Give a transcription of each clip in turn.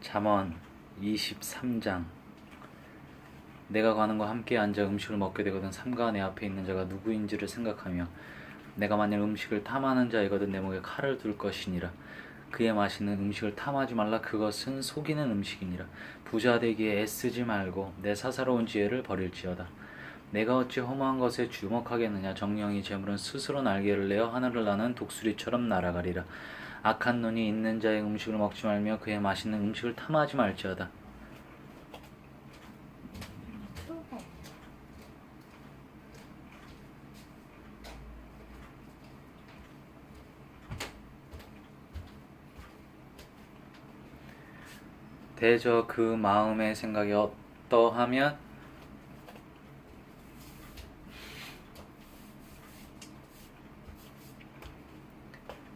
잠언 23장. 내가 관원과 함께 앉아 음식을 먹게 되거든 삼가 내 앞에 있는 자가 누구인지를 생각하며 내가 만일 음식을 탐하는 자이거든 내 목에 칼을 둘 것이니라. 그의 마시는 음식을 탐하지 말라. 그것은 속이는 음식이니라. 부자 되기에 애쓰지 말고 내 사사로운 지혜를 버릴지어다. 내가 어찌 허무한 것에 주목하겠느냐. 정령이 재물은 스스로 날개를 내어 하늘을 나는 독수리처럼 날아가리라. 악한 눈이 있는 자의 음식을 먹지 말며 그의 맛있는 음식을 탐하지 말지어다. 대저 그 마음의 생각이 어떠하면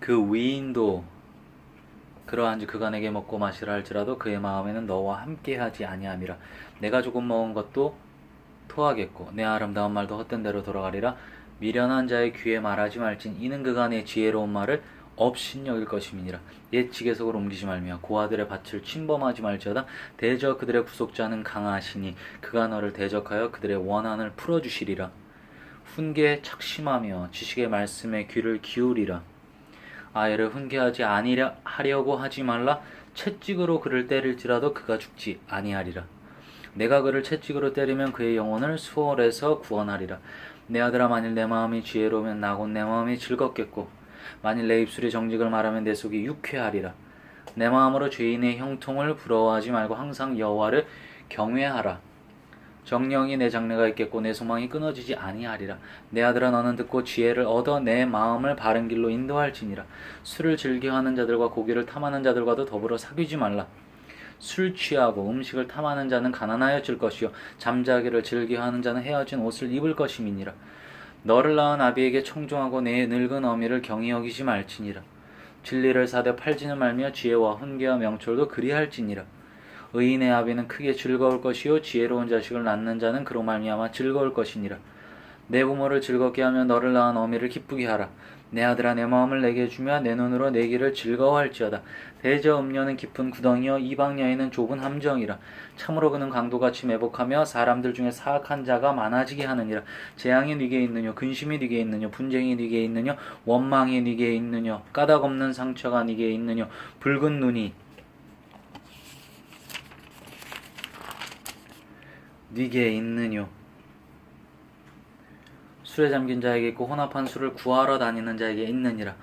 그 위인도 그러한지 그가 내게 먹고 마시라 할지라도 그의 마음에는 너와 함께하지 아니함이라. 내가 조금 먹은 것도 토하겠고 내 아름다운 말도 헛된 대로 돌아가리라. 미련한 자의 귀에 말하지 말진 이는 그가 내 지혜로운 말을 업신여길 것임이니라. 옛 지게석을 옮기지 말며 고아들의 밭을 침범하지 말지어다. 대저 그들의 구속자는 강하시니 그가 너를 대적하여 그들의 원한을 풀어주시리라. 훈계에 착심하며 지식의 말씀에 귀를 기울이라. 아이를 훈계하지 아니하려고 하지 말라. 채찍으로 그를 때릴지라도 그가 죽지 아니하리라. 내가 그를 채찍으로 때리면 그의 영혼을 수월에서 구원하리라. 내 아들아, 만일 내 마음이 지혜로우면 나곧 내 마음이 즐겁겠고 만일 내 입술이 정직을 말하면 내 속이 유쾌하리라. 내 마음으로 죄인의 형통을 부러워하지 말고 항상 여호와를 경외하라. 정령이 내 장래가 있겠고 내 소망이 끊어지지 아니하리라. 내 아들아, 너는 듣고 지혜를 얻어 내 마음을 바른 길로 인도할지니라. 술을 즐겨하는 자들과 고기를 탐하는 자들과도 더불어 사귀지 말라. 술 취하고 음식을 탐하는 자는 가난하여질 것이요 잠자기를 즐겨하는 자는 헤어진 옷을 입을 것임이니라. 너를 낳은 아비에게 청종하고 내 늙은 어미를 경히 여기지 말지니라. 진리를 사되 팔지는 말며 지혜와 훈계와 명철도 그리할지니라. 의인의 아비는 크게 즐거울 것이요 지혜로운 자식을 낳는 자는 그로 말미암아 즐거울 것이니라. 내 부모를 즐겁게 하며 너를 낳은 어미를 기쁘게 하라. 내 아들아, 내 마음을 내게 주며 내 눈으로 내 길을 즐거워할지어다. 대저 음녀는 깊은 구덩이요 이방 여인은 좁은 함정이라. 참으로 그는 강도같이 매복하며 사람들 중에 사악한 자가 많아지게 하느니라. 재앙이 네게 있느뇨 근심이 네게 있느뇨 분쟁이 네게 있느뇨 원망이 네게 있느뇨 까닭 없는 상처가 네게 있느뇨 붉은 눈이 네게 있느뇨. 술에 잠긴 자에게 있고 혼합한 술을 구하러 다니는 자에게 있느니라.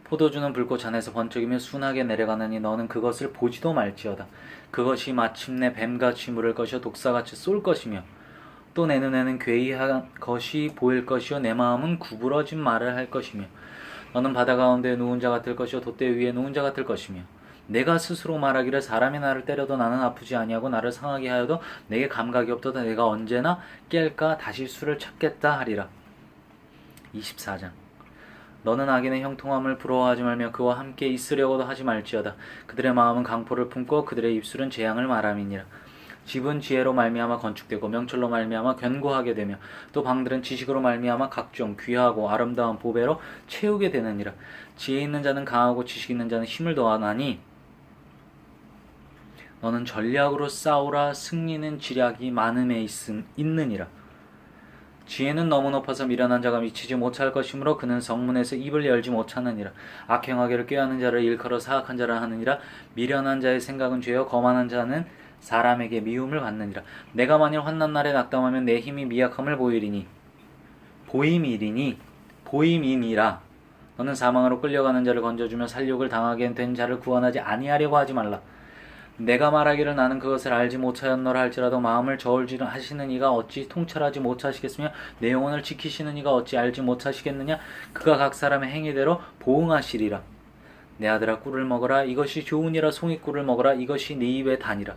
포도주는 붉고 잔에서 번쩍이며 순하게 내려가느니 너는 그것을 보지도 말지어다. 그것이 마침내 뱀같이 물을 것이요 독사같이 쏠 것이며 또 내 눈에는 괴이한 것이 보일 것이요 내 마음은 구부러진 말을 할 것이며 너는 바다 가운데 누운 자 같을 것이요 돛대 위에 누운 자 같을 것이며 내가 스스로 말하기를 사람이 나를 때려도 나는 아프지 아니하고 나를 상하게 하여도 내게 감각이 없도다. 내가 언제나 깰까 다시 술을 찾겠다 하리라. 24장. 너는 악인의 형통함을 부러워하지 말며 그와 함께 있으려고도 하지 말지어다. 그들의 마음은 강포를 품고 그들의 입술은 재앙을 말함이니라. 집은 지혜로 말미암아 건축되고 명철로 말미암아 견고하게 되며 또 방들은 지식으로 말미암아 각종 귀하고 아름다운 보배로 채우게 되느니라. 지혜 있는 자는 강하고 지식 있는 자는 힘을 더하나니 너는 전략으로 싸우라. 승리는 지략이 많음에 있느니라. 지혜는 너무 높아서 미련한 자가 미치지 못할 것이므로 그는 성문에서 입을 열지 못하느니라. 악행하기를 꾀하는 자를 일컬어 사악한 자라 하느니라. 미련한 자의 생각은 죄요 거만한 자는 사람에게 미움을 받느니라. 내가 만일 환난 날에 낙담하면 내 힘이 미약함을 보임이니라. 너는 사망으로 끌려가는 자를 건져주며 살육을 당하게 된 자를 구원하지 아니하려고 하지 말라. 내가 말하기를 나는 그것을 알지 못하였노라 할지라도 마음을 저울질하시는 이가 어찌 통찰하지 못하시겠으며 내 영혼을 지키시는 이가 어찌 알지 못하시겠느냐. 그가 각 사람의 행위대로 보응하시리라. 내 아들아, 꿀을 먹어라. 이것이 좋으니라. 송이꿀을 먹어라. 이것이 네 입에 다니라.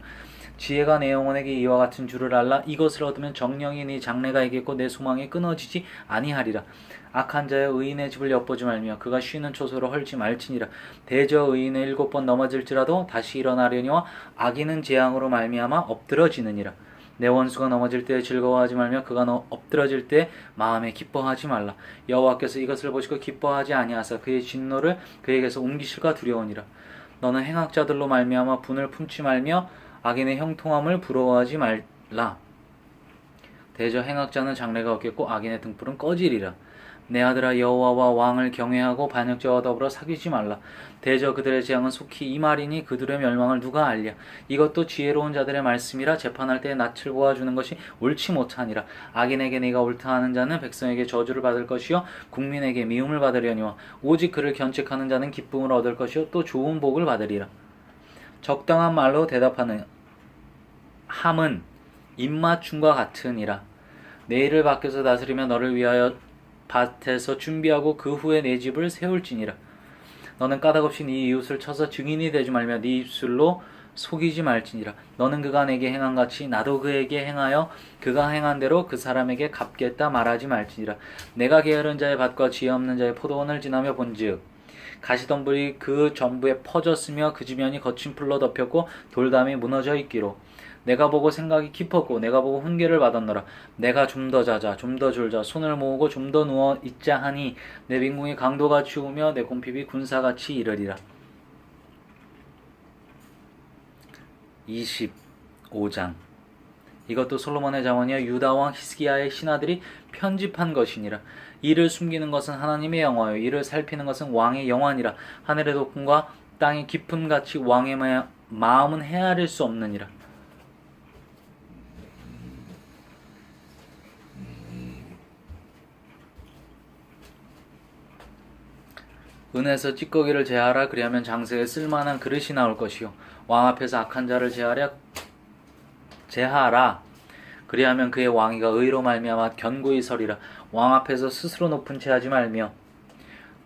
지혜가 내 영혼에게 이와 같은 줄을 알라. 이것을 얻으면 정령이 네 장래가 있겠고 내 소망이 끊어지지 아니하리라. 악한 자여 의인의 집을 엿보지 말며 그가 쉬는 초소로 헐지 말지니라. 대저 의인의 7번 넘어질지라도 다시 일어나려니와 악인은 재앙으로 말미암아 엎드러지느니라. 내 원수가 넘어질 때 즐거워하지 말며 그가 엎드러질 때 마음에 기뻐하지 말라. 여호와께서 이것을 보시고 기뻐하지 아니하사 그의 진노를 그에게서 옮기실까 두려우니라. 너는 행악자들로 말미암아 분을 품지 말며 악인의 형통함을 부러워하지 말라. 대저 행악자는 장래가 없겠고 악인의 등불은 꺼지리라. 내 아들아, 여호와와 왕을 경외하고 반역자와 더불어 사귀지 말라. 대저 그들의 재앙은 속히 이 말이니 그들의 멸망을 누가 알랴. 이것도 지혜로운 자들의 말씀이라. 재판할 때에 낯을 보아주는 것이 옳지 못하니라. 악인에게 네가 옳다 하는 자는 백성에게 저주를 받을 것이요 국민에게 미움을 받으려니와 오직 그를 견책하는 자는 기쁨을 얻을 것이요 또 좋은 복을 받으리라. 적당한 말로 대답하는 함은 입맞춤과 같으니라. 내 일을 밖에서 다스리며 너를 위하여 밭에서 준비하고 그 후에 내 집을 세울지니라. 너는 까닭없이 네 이웃을 쳐서 증인이 되지 말며 네 입술로 속이지 말지니라. 너는 그가 내게 행한 같이 나도 그에게 행하여 그가 행한 대로 그 사람에게 갚겠다 말하지 말지니라. 내가 게으른 자의 밭과 지혜 없는 자의 포도원을 지나며 본즉 가시덤불이 그 전부에 퍼졌으며 그 지면이 거친 풀로 덮였고 돌담이 무너져 있기로 내가 보고 생각이 깊었고 내가 보고 훈계를 받았노라. 내가 좀 더 자자 좀 더 졸자 손을 모으고 좀 더 누워 있자 하니 내 빈궁이 강도가 추우며 내 곰핍이 군사같이 이르리라. 25장. 이것도 솔로몬의 자원이여 유다 왕 히스기야의 신하들이 편집한 것이니라. 이를 숨기는 것은 하나님의 영화요 이를 살피는 것은 왕의 영화니라. 하늘의 높음과 땅의 깊음 같이 왕의 마음은 헤아릴 수 없느니라. 은에서 찌꺼기를 제하라. 그리하면 장세에 쓸만한 그릇이 나올 것이요 왕 앞에서 악한 자를 제하라. 그리하면 그의 왕위가 의로 말미암아 견고히 서리라. 왕 앞에서 스스로 높은 채 하지 말며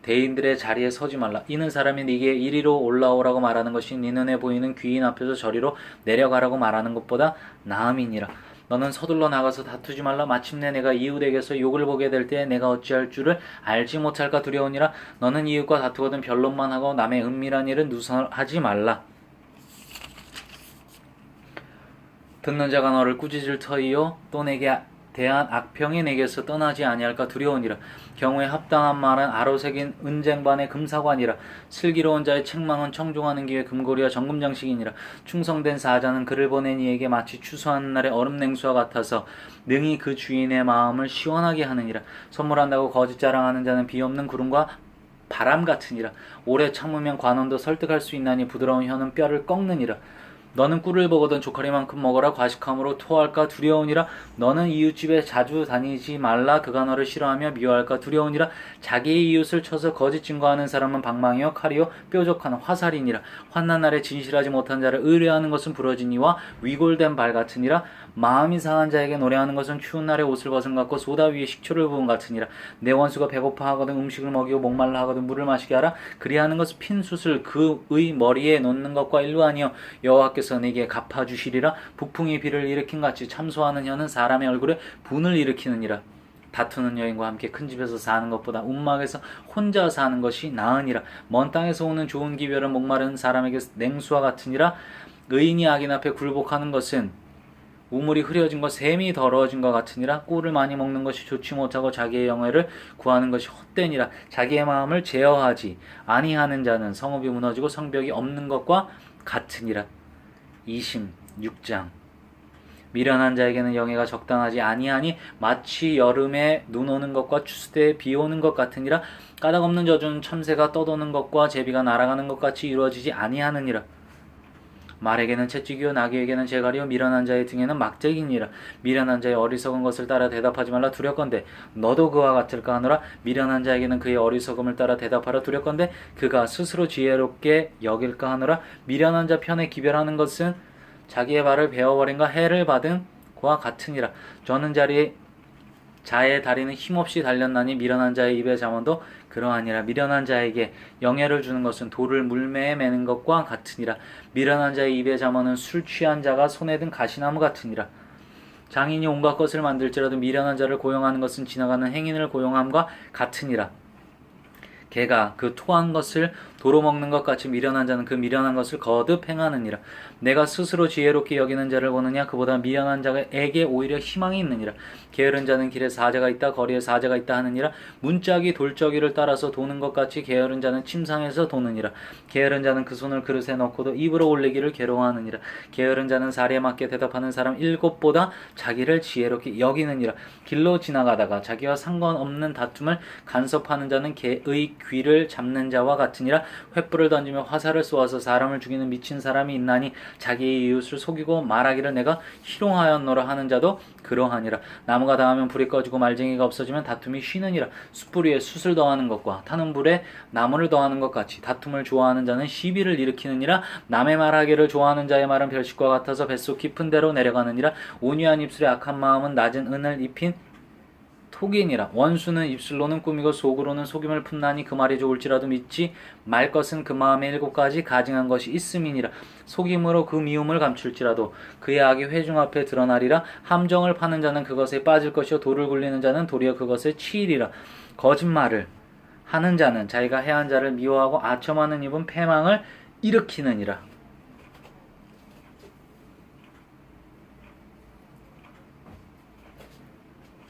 대인들의 자리에 서지 말라. 이는 사람이 네게 이리로 올라오라고 말하는 것이 네 눈에 보이는 귀인 앞에서 저리로 내려가라고 말하는 것보다 나음이니라. 너는 서둘러 나가서 다투지 말라. 마침내 내가 이웃에게서 욕을 보게 될 때에 내가 어찌할 줄을 알지 못할까 두려우니라. 너는 이웃과 다투거든 변론만 하고 남의 은밀한 일은 누설하지 말라. 듣는 자가 너를 꾸짖을 터이요 또 내게 대한 악평이 내게서 떠나지 아니할까 두려우니라. 경우에 합당한 말은 아로새긴 은쟁반의 금사관이라. 슬기로운 자의 책망은 청종하는 기회 금고리와 정금장식이니라. 충성된 사자는 그를 보낸 이에게 마치 추수하는 날의 얼음 냉수와 같아서 능히 그 주인의 마음을 시원하게 하느니라. 선물한다고 거짓 자랑하는 자는 비없는 구름과 바람 같으니라. 오래 참으면 관원도 설득할 수 있나니 부드러운 혀는 뼈를 꺾느니라. 너는 꿀을 보거든 조카리만큼 먹어라. 과식함으로 토할까 두려우니라. 너는 이웃집에 자주 다니지 말라. 그가 너를 싫어하며 미워할까 두려우니라. 자기의 이웃을 쳐서 거짓 증거하는 사람은 방망이요 칼이요 뾰족한 화살이니라. 환난 날에 진실하지 못한 자를 의뢰하는 것은 부러진 이와 위골된 발 같으니라. 마음이 상한 자에게 노래하는 것은 추운 날에 옷을 벗은 것 같고 소다 위에 식초를 부은 같으니라. 내 원수가 배고파 하거든 음식을 먹이고 목말라 하거든 물을 마시게 하라. 그리하는 것은 핀 숯을 그의 머리에 놓는 것과 일루하니요 여호와께서 내게 갚아주시리라. 북풍이 비를 일으킨 같이 참소하는 혀는 사람의 얼굴에 분을 일으키느니라. 다투는 여인과 함께 큰 집에서 사는 것보다 움막에서 혼자 사는 것이 나으니라. 먼 땅에서 오는 좋은 기별은 목마른 사람에게 냉수와 같으니라. 의인이 악인 앞에 굴복하는 것은 우물이 흐려진 것 샘이 더러워진 것 같으니라. 꿀을 많이 먹는 것이 좋지 못하고 자기의 영예를 구하는 것이 헛되니라. 자기의 마음을 제어하지 아니하는 자는 성읍이 무너지고 성벽이 없는 것과 같으니라. 26장. 미련한 자에게는 영예가 적당하지 아니하니 마치 여름에 눈 오는 것과 추수 때에 비 오는 것 같으니라. 까닭없는 저주는 참새가 떠도는 것과 제비가 날아가는 것 같이 이루어지지 아니하느니라. 말에게는 채찍이요 나귀에게는 재갈이요 미련한 자의 등에는 막대기니라. 미련한 자의 어리석은 것을 따라 대답하지 말라. 두렵건대 너도 그와 같을까 하노라. 미련한 자에게는 그의 어리석음을 따라 대답하라. 두렵건대 그가 스스로 지혜롭게 여길까 하노라. 미련한 자 편에 기별하는 것은 자기의 발을 베어버린가 해를 받은 그와 같으니라. 저는 자의 다리는 힘없이 달렸나니 미련한 자의 입의 잠언도 그러하니라. 미련한 자에게 영예를 주는 것은 돌을 물매에 매는 것과 같으니라. 미련한 자의 입의 잠언은 술 취한 자가 손에 든 가시나무 같으니라. 장인이 온갖 것을 만들지라도 미련한 자를 고용하는 것은 지나가는 행인을 고용함과 같으니라. 개가 그 토한 것을 도로 먹는 것 같이 미련한 자는 그 미련한 것을 거듭 행하느니라. 내가 스스로 지혜롭게 여기는 자를 보느냐 그보다 미련한 자에게 오히려 희망이 있느니라. 게으른 자는 길에 사자가 있다 거리에 사자가 있다 하느니라. 문짝이 돌적이를 따라서 도는 것 같이 게으른 자는 침상에서 도느니라. 게으른 자는 그 손을 그릇에 넣고도 입으로 올리기를 괴로워하느니라. 게으른 자는 사리에 맞게 대답하는 사람 7보다 자기를 지혜롭게 여기느니라. 길로 지나가다가 자기와 상관없는 다툼을 간섭하는 자는 개의 귀를 잡는 자와 같으니라. 횃불을 던지며 화살을 쏘아서 사람을 죽이는 미친 사람이 있나니 자기의 이웃을 속이고 말하기를 내가 희롱하였노라 하는 자도 그러하니라. 나무가 닿으면 불이 꺼지고 말쟁이가 없어지면 다툼이 쉬느니라. 숯불 위에 숯을 더하는 것과 타는 불에 나무를 더하는 것 같이 다툼을 좋아하는 자는 시비를 일으키느니라. 남의 말하기를 좋아하는 자의 말은 별식과 같아서 뱃속 깊은 데로 내려가느니라. 온유한 입술에 악한 마음은 낮은 은을 입힌 톡이니라. 원수는 입술로는 꾸미고 속으로는 속임을 품나니 그 말이 좋을지라도 믿지 말 것은 그 마음에 7가지 가증한 것이 있음이니라. 속임으로 그 미움을 감출지라도 그의 악이 회중 앞에 드러나리라. 함정을 파는 자는 그것에 빠질 것이요 돌을 굴리는 자는 도리어 그것에 치이리라. 거짓말을 하는 자는 자기가 해한 자를 미워하고 아첨하는 입은 패망을 일으키느니라.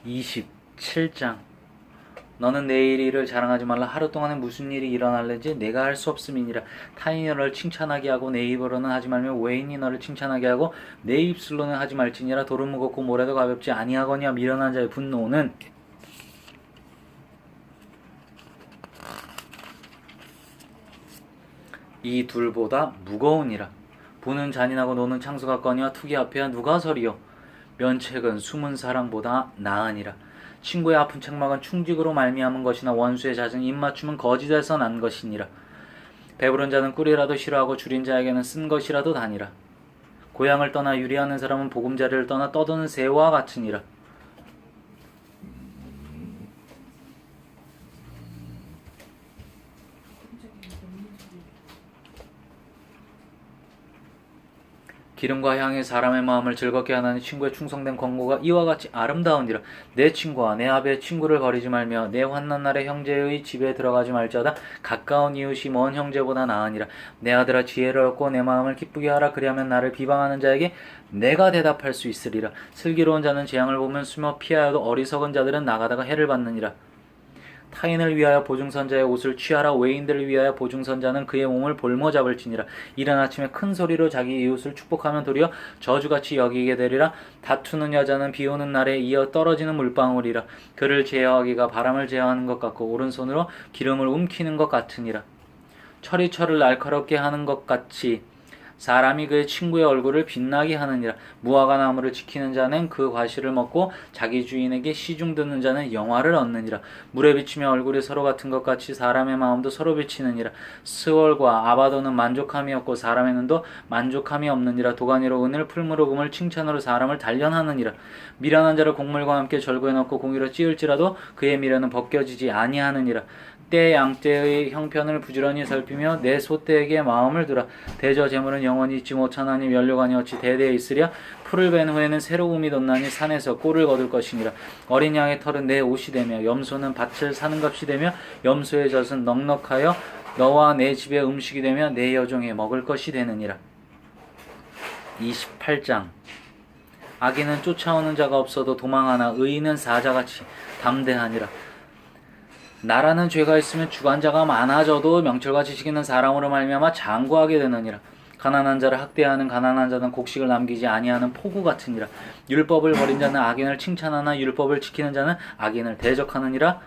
27장. 너는 내일 일을 자랑하지 말라. 하루 동안에 무슨 일이 일어날는지 내가 알 수 없음이니라. 타인이 너를 칭찬하게 하고 내 입으로는 하지 말며 외인이 너를 칭찬하게 하고 내 입술로는 하지 말지니라. 돌은 무겁고 모래도 가볍지 아니하거니와 미련한 자의 분노는 이 둘보다 무거우니라. 부는 잔인하고 노는 창수 같거니와 투기 앞에야 누가 서리요. 면책은 숨은 사랑보다 나으니라. 친구의 아픈 책망은 충직으로 말미암은 것이나 원수의 잦은 입맞춤은 거짓에서 난 것이니라. 배부른 자는 꿀이라도 싫어하고 줄인 자에게는 쓴 것이라도 다니라. 고향을 떠나 유리하는 사람은 보금자리를 떠나 떠드는 새와 같으니라. 기름과 향이 사람의 마음을 즐겁게 하는 친구의 충성된 권고가 이와 같이 아름다우니라. 내 친구와 내 아베의 친구를 버리지 말며 내 환난 날에 형제의 집에 들어가지 말지어다. 가까운 이웃이 먼 형제보다 나으니라. 내 아들아 지혜를 얻고 내 마음을 기쁘게 하라. 그리하면 나를 비방하는 자에게 내가 대답할 수 있으리라. 슬기로운 자는 재앙을 보면 숨어 피하여도 어리석은 자들은 나가다가 해를 받느니라. 타인을 위하여 보증선자의 옷을 취하라. 외인들을 위하여 보증선자는 그의 몸을 볼모 잡을지니라. 이른 아침에 큰 소리로 자기 이웃을 축복하면 도리어 저주같이 여기게 되리라. 다투는 여자는 비 오는 날에 이어 떨어지는 물방울이라. 그를 제어하기가 바람을 제어하는 것 같고 오른손으로 기름을 움키는 것 같으니라. 철이 철을 날카롭게 하는 것 같이 사람이 그의 친구의 얼굴을 빛나게 하느니라. 무화과 나무를 지키는 자는 그 과실을 먹고 자기 주인에게 시중 듣는 자는 영화를 얻느니라. 물에 비치며 얼굴이 서로 같은 것 같이 사람의 마음도 서로 비치느니라. 스월과 아바도는 만족함이 없고 사람의 눈도 만족함이 없느니라. 도가니로 은을 풀무로 금을 칭찬으로 사람을 단련하느니라. 미련한 자를 곡물과 함께 절구에 넣고 공유로 찌을지라도 그의 미련은 벗겨지지 아니하느니라. 때 양떼의 형편을 부지런히 살피며 내 소떼에게 마음을 두라. 대저 재물은 영원히 잊지 못하나니 면류관이 어찌 대대에 있으랴. 풀을 벤 후에는 새로움이 돋나니 산에서 꼴을 거둘 것이니라. 어린 양의 털은 내 옷이 되며 염소는 밭을 사는 값이 되며 염소의 젖은 넉넉하여 너와 내 집의 음식이 되며 내 여종의 먹을 것이 되느니라. 28장. 악인은 쫓아오는 자가 없어도 도망하나 의인은 사자같이 담대하니라. 나라는 죄가 있으면 주관자가 많아져도 명철과 지식 있는 사람으로 말미암아 장구하게 되느니라. 가난한 자를 학대하는 가난한 자는 곡식을 남기지 아니하는 포구 같으니라. 율법을 버린 자는 악인을 칭찬하나 율법을 지키는 자는 악인을 대적하느니라.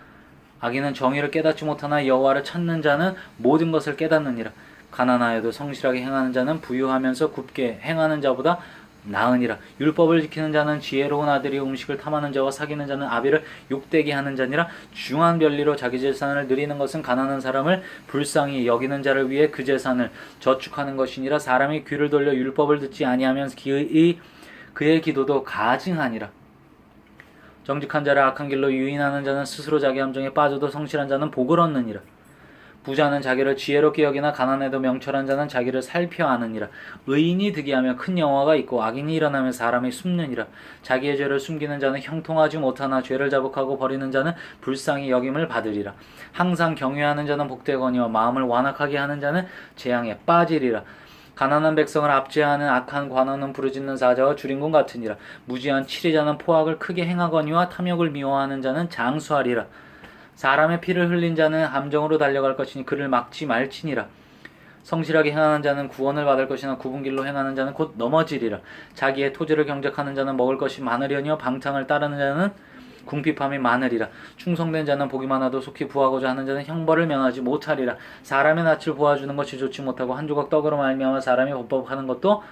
악인은 정의를 깨닫지 못하나 여호와를 찾는 자는 모든 것을 깨닫느니라. 가난하여도 성실하게 행하는 자는 부유하면서 굽게 행하는 자보다 나으니라. 율법을 지키는 자는 지혜로운 아들이 음식을 탐하는 자와 사귀는 자는 아비를 욕되게 하는 자니라. 중한 별리로 자기 재산을 누리는 것은 가난한 사람을 불쌍히 여기는 자를 위해 그 재산을 저축하는 것이니라. 사람이 귀를 돌려 율법을 듣지 아니하면 그의 기도도 가증하니라. 정직한 자를 악한 길로 유인하는 자는 스스로 자기 함정에 빠져도 성실한 자는 복을 얻느니라. 부자는 자기를 지혜롭게 여기나 가난해도 명철한 자는 자기를 살펴 아느니라. 의인이 득이하며 큰 영화가 있고 악인이 일어나며 사람이 숨느니라. 자기의 죄를 숨기는 자는 형통하지 못하나 죄를 자복하고 버리는 자는 불쌍히 여김을 받으리라. 항상 경외하는 자는 복되거니와 마음을 완악하게 하는 자는 재앙에 빠지리라. 가난한 백성을 압제하는 악한 관원은 부르짖는 사자와 주린공 같으니라. 무지한 치리자는 포악을 크게 행하거니와 탐욕을 미워하는 자는 장수하리라. 사람의 피를 흘린 자는 함정으로 달려갈 것이니 그를 막지 말지니라. 성실하게 행하는 자는 구원을 받을 것이나 굽은 길로 행하는 자는 곧 넘어지리라. 자기의 토지를 경작하는 자는 먹을 것이 많으려니와 방탕을 따르는 자는 궁핍함이 많으리라. 충성된 자는 복이 많아도 속히 부하고자 하는 자는 형벌을 면하지 못하리라. 사람의 낯을 보아주는 것이 좋지 못하고 한 조각 떡으로 말미암아 사람이 법법하는 것도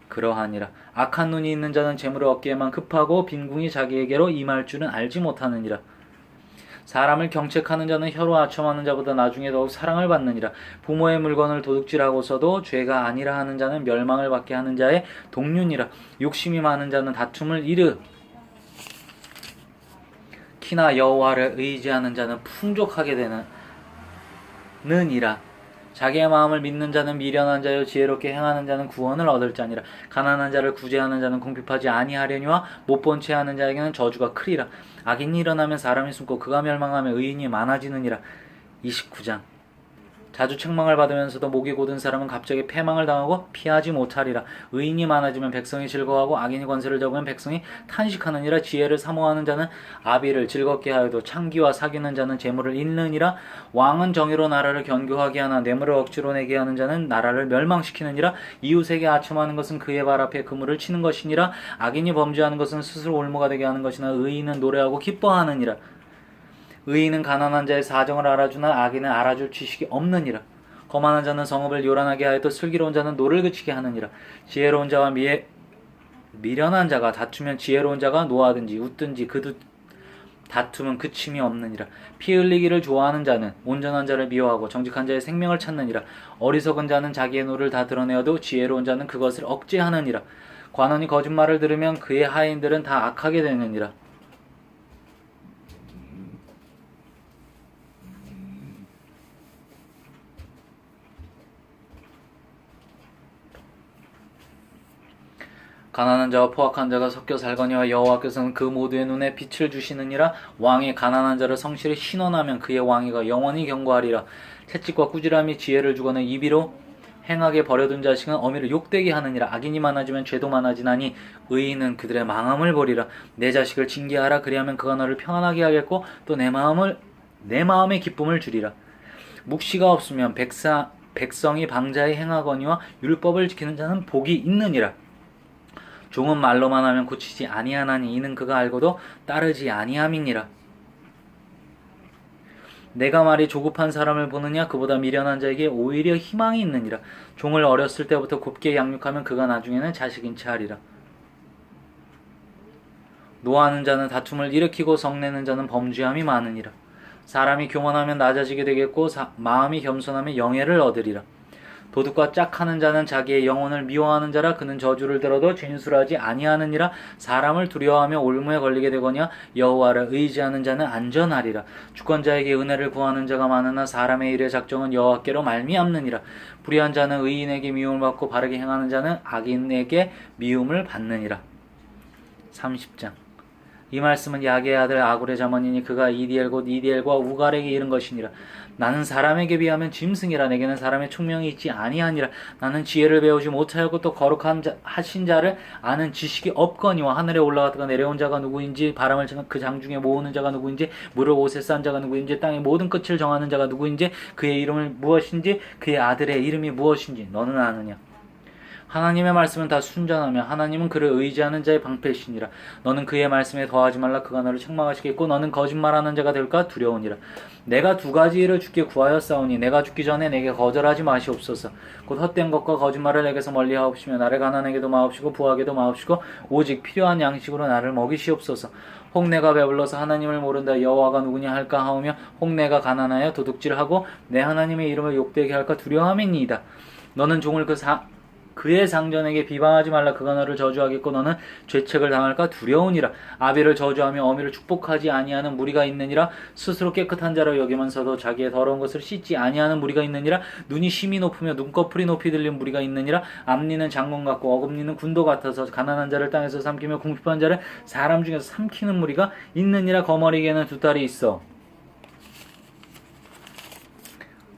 그러하니라. 악한 눈이 있는 자는 재물을 얻기에만 급하고 빈궁이 자기에게로 임할 줄은 알지 못하느니라. 사람을 경책하는 자는 혀로 아첨하는 자보다 나중에 더욱 사랑을 받느니라. 부모의 물건을 도둑질하고서도 죄가 아니라 하는 자는 멸망을 받게 하는 자의 동륜이라. 욕심이 많은 자는 다툼을 이르 키나 여호와를 의지하는 자는 풍족하게 되느니라. 자기의 마음을 믿는 자는 미련한 자요 지혜롭게 행하는 자는 구원을 얻을 자니라. 가난한 자를 구제하는 자는 궁핍하지 아니하려니와 못 본 채 하는 자에게는 저주가 크리라. 악인이 일어나면 사람이 숨고 그가 멸망하면 의인이 많아지느니라. 29장. 자주 책망을 받으면서도 목이 곧은 사람은 갑자기 패망을 당하고 피하지 못하리라. 의인이 많아지면 백성이 즐거워하고 악인이 권세를 잡으면 백성이 탄식하느니라. 지혜를 사모하는 자는 아비를 즐겁게 하여도 창기와 사귀는 자는 재물을 잃느니라. 왕은 정의로 나라를 견고하게 하나 뇌물을 억지로 내게 하는 자는 나라를 멸망시키느니라. 이웃에게 아첨하는 것은 그의 발 앞에 그물을 치는 것이니라. 악인이 범죄하는 것은 스스로 올무가 되게 하는 것이나 의인은 노래하고 기뻐하느니라. 의인은 가난한 자의 사정을 알아주나 악인은 알아줄 지식이 없느니라. 거만한 자는 성읍을 요란하게 하여도 슬기로운 자는 노를 그치게 하느니라. 지혜로운 자와 미련한 자가 다투면 지혜로운 자가 노하든지 웃든지 그 다툼은 그침이 없느니라. 피 흘리기를 좋아하는 자는 온전한 자를 미워하고 정직한 자의 생명을 찾느니라. 어리석은 자는 자기의 노를 다 드러내어도 지혜로운 자는 그것을 억제하느니라. 관원이 거짓말을 들으면 그의 하인들은 다 악하게 되느니라. 가난한 자와 포악한 자가 섞여 살거니와 여호와께서는 그 모두의 눈에 빛을 주시느니라. 왕이 가난한 자를 성실히 신원하면 그의 왕위가 영원히 견고하리라. 채찍과 꾸지람이 지혜를 주거늘 이비로 행하게 버려둔 자식은 어미를 욕되게 하느니라. 악인이 많아지면 죄도 많아지나니 의인은 그들의 망함을 보리라. 내 자식을 징계하라. 그리하면 그가 너를 평안하게 하겠고 또 내 마음의 기쁨을 주리라. 묵시가 없으면 백성이 방자히 행하거니와 율법을 지키는 자는 복이 있느니라. 종은 말로만 하면 고치지 아니하나니 이는 그가 알고도 따르지 아니함이니라. 내가 말이 조급한 사람을 보느냐? 그보다 미련한 자에게 오히려 희망이 있느니라. 종을 어렸을 때부터 곱게 양육하면 그가 나중에는 자식인 채 하리라. 노하는 자는 다툼을 일으키고 성내는 자는 범죄함이 많으니라. 사람이 교만하면 낮아지게 되겠고 마음이 겸손하면 영예를 얻으리라. 도둑과 짝하는 자는 자기의 영혼을 미워하는 자라. 그는 저주를 들어도 진술하지 아니하느니라. 사람을 두려워하며 올무에 걸리게 되거니와 여호와를 의지하는 자는 안전하리라. 주권자에게 은혜를 구하는 자가 많으나 사람의 일의 작정은 여호와께로 말미암느니라. 불의한 자는 의인에게 미움을 받고 바르게 행하는 자는 악인에게 미움을 받느니라. 30장. 이 말씀은 야게의 아들 아굴의 자문이니 그가 이디엘 곧 이디엘과 우갈에게 이른 것이니라. 나는 사람에게 비하면 짐승이라. 내게는 사람의 총명이 있지 아니하니라. 나는 지혜를 배우지 못하였고 또 거룩하신 자를 아는 지식이 없거니와 하늘에 올라갔다가 내려온 자가 누구인지 바람을 그 장중에 모으는 자가 누구인지 물을 옷에 싼 자가 누구인지 땅의 모든 끝을 정하는 자가 누구인지 그의 이름은 무엇인지 그의 아들의 이름이 무엇인지 너는 아느냐? 하나님의 말씀은 다 순전하며 하나님은 그를 의지하는 자의 방패시니라. 너는 그의 말씀에 더하지 말라. 그가 너를 책망하시겠고 너는 거짓말하는 자가 될까 두려우니라. 내가 두 가지 일을 주께 구하였사오니 내가 죽기 전에 내게 거절하지 마시옵소서. 곧 헛된 것과 거짓말을 내게서 멀리하옵시며 나를 가난에게도 마옵시고 부하게도 마옵시고 오직 필요한 양식으로 나를 먹이시옵소서. 혹 내가 배불러서 하나님을 모른다 여호와가 누구냐 할까 하오며 혹 내가 가난하여 도둑질하고 내 하나님의 이름을 욕되게 할까 두려워함이니이다. 너는 종을 그의 장전에게 비방하지 말라. 그가 너를 저주하겠고 너는 죄책을 당할까 두려우니라. 아비를 저주하며 어미를 축복하지 아니하는 무리가 있느니라. 스스로 깨끗한 자로 여기면서도 자기의 더러운 것을 씻지 아니하는 무리가 있느니라. 눈이 심히 높으며 눈꺼풀이 높이 들린 무리가 있느니라. 앞니는 장군 같고 어금니는 군도 같아서 가난한 자를 땅에서 삼키며 궁핍한 자를 사람 중에서 삼키는 무리가 있느니라. 거머리에게는 두 딸이 있어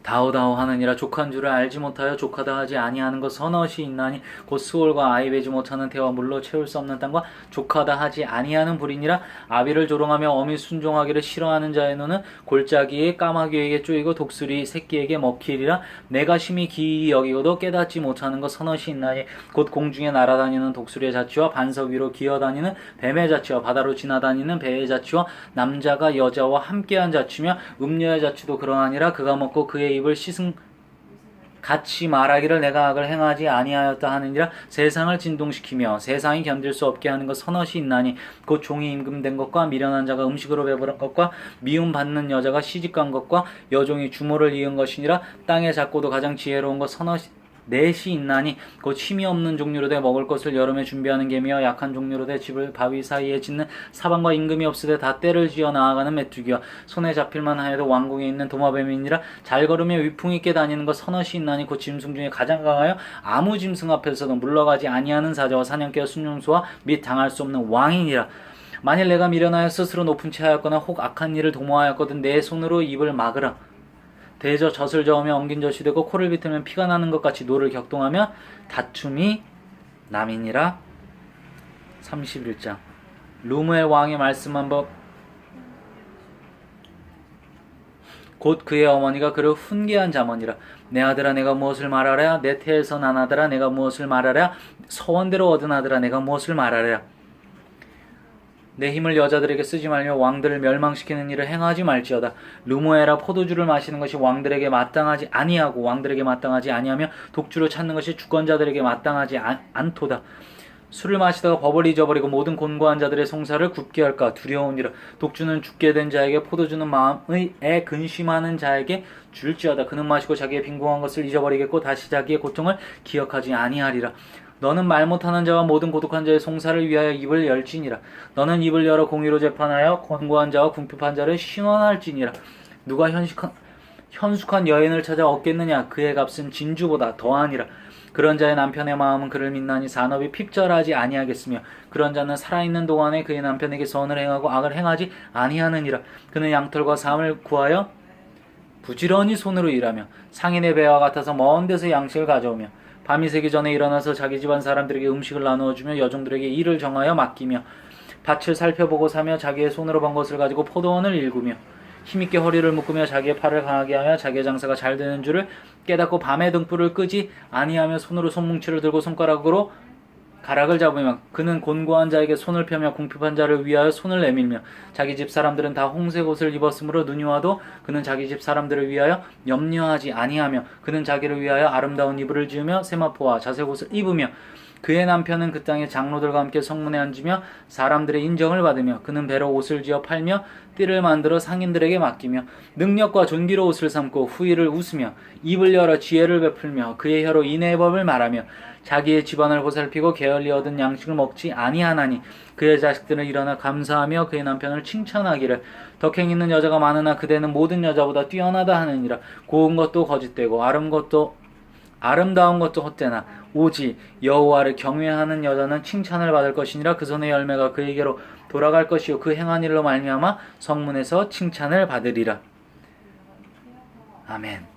다오다오 하느니라. 족한 줄을 알지 못하여 족하다 하지 아니하는 것 서너시 있나니 곧 수월과 아이 베지 못하는 태와 물로 채울 수 없는 땅과 족하다 하지 아니하는 불이니라. 아비를 조롱하며 어미 순종하기를 싫어하는 자의 눈은 골짜기에 까마귀에게 쪼이고 독수리 새끼에게 먹히리라. 내가 심히 기이 여기고도 깨닫지 못하는 것 서너시 있나니 곧 공중에 날아다니는 독수리의 자취와 반석 위로 기어다니는 뱀의 자취와 바다로 지나다니는 배의 자취와 남자가 여자와 함께한 자취며 음녀의 자취도 그러하니라. 그가 먹고 그의 입을 씻은 같이 말하기를 내가 악을 행하지 아니하였다 하느니라. 세상을 진동시키며 세상이 견딜 수 없게 하는 것 서너시 있나니 곧 종이 임금된 것과 미련한 자가 음식으로 배부른 것과 미움받는 여자가 시집간 것과 여종이 주모를 이은 것이니라. 땅의 작고도 가장 지혜로운 것 서너시 넷이 있나니 곧 힘이 없는 종류로 돼 먹을 것을 여름에 준비하는 개미와 약한 종류로 돼 집을 바위 사이에 짓는 사방과 임금이 없으되 다 때를 지어 나아가는 메뚜기와 손에 잡힐만 하여도 왕궁에 있는 도마뱀이니라. 잘 걸으며 위풍 있게 다니는 것 서너시 있나니 곧 짐승 중에 가장 강하여 아무 짐승 앞에서도 물러가지 아니하는 사자와 사냥개와 순용소와 및 당할 수 없는 왕이니라. 만일 내가 미련하여 스스로 높은 채 하였거나 혹 악한 일을 도모하였거든 내 손으로 입을 막으라. 대저 젖을 저으며 엉긴 젖이 되고 코를 비틀면 피가 나는 것 같이 노를 격동하며 다툼이 남이니라. 31장 루무엘 왕의 말씀한 법 곧 그의 어머니가 그를 훈계한 자머니라. 내 아들아 내가 무엇을 말하랴. 내 태에서 난 아들아 내가 무엇을 말하랴. 서원대로 얻은 아들아 내가 무엇을 말하랴. 내 힘을 여자들에게 쓰지 말며 왕들을 멸망시키는 일을 행하지 말지어다. 루모에라. 포도주를 마시는 것이 왕들에게 마땅하지 아니하고 왕들에게 마땅하지 아니하며 독주를 찾는 것이 주권자들에게 마땅하지 않도다. 술을 마시다가 법을 잊어버리고 모든 곤고한 자들의 송사를 굽게 할까 두려우니라. 독주는 죽게 된 자에게 포도주는 마음에 근심하는 자에게 줄지어다. 그는 마시고 자기의 빈궁한 것을 잊어버리겠고 다시 자기의 고통을 기억하지 아니하리라. 너는 말 못하는 자와 모든 고독한 자의 송사를 위하여 입을 열지니라. 너는 입을 열어 공의로 재판하여 권고한 자와 궁핍한 자를 신원할지니라. 누가 현숙한 여인을 찾아 얻겠느냐. 그의 값은 진주보다 더하니라. 그런 자의 남편의 마음은 그를 믿나니 산업이 핍절하지 아니하겠으며 그런 자는 살아있는 동안에 그의 남편에게 선을 행하고 악을 행하지 아니하느니라. 그는 양털과 삶을 구하여 부지런히 손으로 일하며 상인의 배와 같아서 먼 데서 양식을 가져오며 밤이 새기 전에 일어나서 자기 집안 사람들에게 음식을 나누어주며 여종들에게 일을 정하여 맡기며 밭을 살펴보고 사며 자기의 손으로 번 것을 가지고 포도원을 일구며 힘있게 허리를 묶으며 자기의 팔을 강하게 하며 자기의 장사가 잘 되는 줄을 깨닫고 밤에 등불을 끄지 아니하며 손으로 손뭉치를 들고 손가락으로 가락을 잡으며 그는 곤고한 자에게 손을 펴며 궁핍한 자를 위하여 손을 내밀며 자기 집 사람들은 다 홍색 옷을 입었으므로 눈이 와도 그는 자기 집 사람들을 위하여 염려하지 아니하며 그는 자기를 위하여 아름다운 이불을 지으며 세마포와 자색 옷을 입으며 그의 남편은 그 땅의 장로들과 함께 성문에 앉으며 사람들의 인정을 받으며 그는 배로 옷을 지어 팔며 띠를 만들어 상인들에게 맡기며 능력과 존귀로 옷을 삼고 후일을 웃으며 입을 열어 지혜를 베풀며 그의 혀로 인애의 법을 말하며 자기의 집안을 보살피고 게을리 얻은 양식을 먹지 아니하나니 그의 자식들은 일어나 감사하며 그의 남편을 칭찬하기를 덕행 있는 여자가 많으나 그대는 모든 여자보다 뛰어나다 하느니라. 고운 것도 거짓되고 아름다운 것도 헛되나 오직 여호와를 경외하는 여자는 칭찬을 받을 것이니라. 그 손의 열매가 그에게로 돌아갈 것이요 그 행한 일로 말미암아 성문에서 칭찬을 받으리라. 아멘.